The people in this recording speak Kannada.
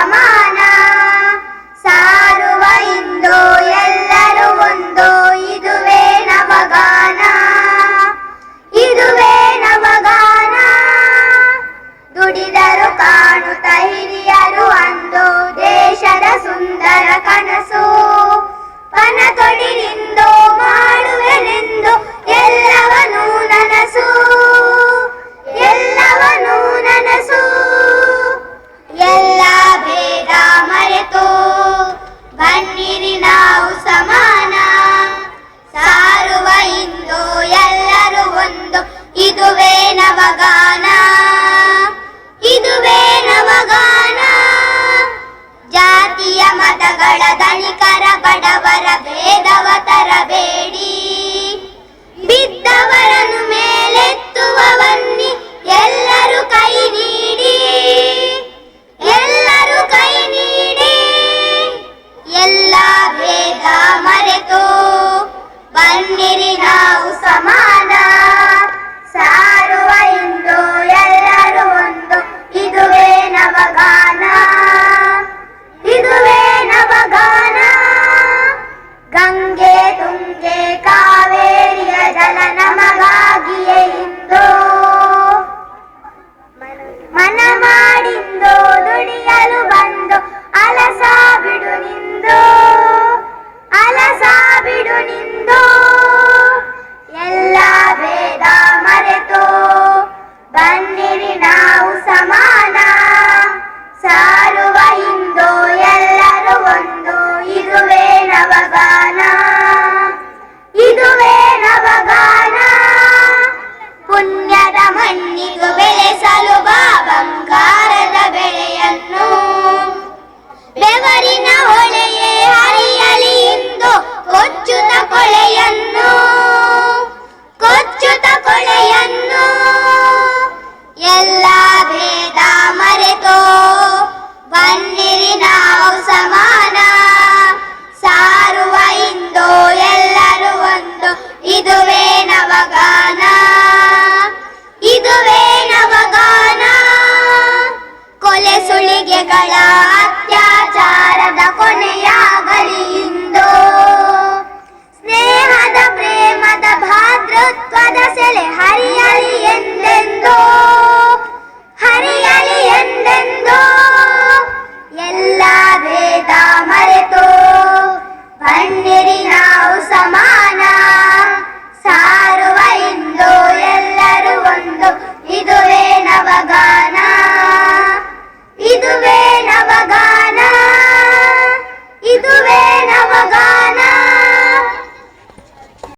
ಸಮಾನ. ಸಾರುವ ಇಂದು ಎಲ್ಲರೂ ಒಂದು, ಇದುವೇ ನವಗಾನ, ಇದುವೇ ನವಗಾನ. ದುಡಿದರು ಕಾಣುತ್ತ ಹಿರಿಯರು ಅಂದು ದೇಶದ ಸುಂದರ ಕನಸು. ಪಣ ತೊಡಿರಿಂದು ಮಾಡುವೆನೆಂದು ಎಲ್ಲವನ್ನೂ ನನಸು, ಎಲ್ಲವನ್ನೂ ನನಸು. ಎಲ್ಲ ಭೇದ ಮರೆತು ಬನ್ನಿರಿ ನಾವು ಸಮಾನ. ಸಾರುವ ಇಂದು ಎಲ್ಲರೂ ಒಂದು, ಇದುವೇ ನವಗಾನ, ಇದುವೇ ನವಗಾನ. ಜಾತಿಯ ಮತಗಳ ಧನಿಕರ ಬಡವರ ಭೇದವ ತರಬೇಡಿ, ಬಿದ್ದವರನ್ನು ಮೇಲೆತ್ತುವ ಬನ್ನಿ ಎಲ್ಲರೂ ಕೈ ನೀಡಿ, ಎಲ್ಲರೂ ಕೈ ನೀಡಿ. ಎಲ್ಲ ಭೇದ ಮರೆತು ಬನ್ನಿರಿ ನಾವು ಸಮಾನ. ಸಾರುವ ಇಂದು ಎಲ್ಲರೂ ಒಂದು, ಇದುವೇ ನವಗಾನ, ಇದುವೇ ನವಗಾನ. ಗಂಗೆ ತುಂಗೆ ಕಾವೇರಿಯ ಜಲ ನಮಗಾಗಿಯೇ ಇಂದು ಮನ ಮಾಡಿಂದು ದುಡಿಯಲು ಬಂದು ಅಲಸ ಬಿಡು ನಿಂದು, ಅಲಸ ಬಿಡು ನಿಂದು. ಎಲ್ಲ ಭೇದ ಮರೆತು ಬನ್ನಿರಿ ನಾವು ಸಮಾನ. ಸಾರುವ ಇಂದು ಎಲ್ಲರೂ ಒಂದು, ಇದುವೇ ನವಗಾನ, ಇದುವೇ ನವಗಾನ. ಪುಣ್ಯದ ಮಣ್ಣಿಗೂ ಬೆಳೆಸಲು ಬಾ ಬಂಗಾರದ ಬೆಳೆಯನ್ನು, ಬೆವರಿನ ಹೊಳೆಯೇ ಹರಿಯಲಿ ಇಂದು ಕೊಚ್ಚುತ ಕೊಳೆಯನ್ನು, ಕೊಚ್ಚುತ ಕೊಳೆಯನ್ನು. ಎಲ್ಲ ಭೇದ ಮರೆತು ಬನ್ನಿರಿ ನಾವು ಸಮಾನ. ಸಾರುವ ಇಂದು ಎಲ್ಲರೂ ಒಂದು, ಇದುವೇ ನವಗಾನ, ಇದುವೇ ನವಗಾನ. ಕೊಲೆ ಸುಳಿಗೆಗಳ ಅತ್ಯಾಚಾರದ ಕೊನೆಯಾಗಲಿ ಇಂದು, ಸ್ನೇಹದ ಪ್ರೇಮದ ಭಾತೃತ್ವದ ಸೆಲೆ ಹರಿಯಲಿ ಎಂದೆಂದು.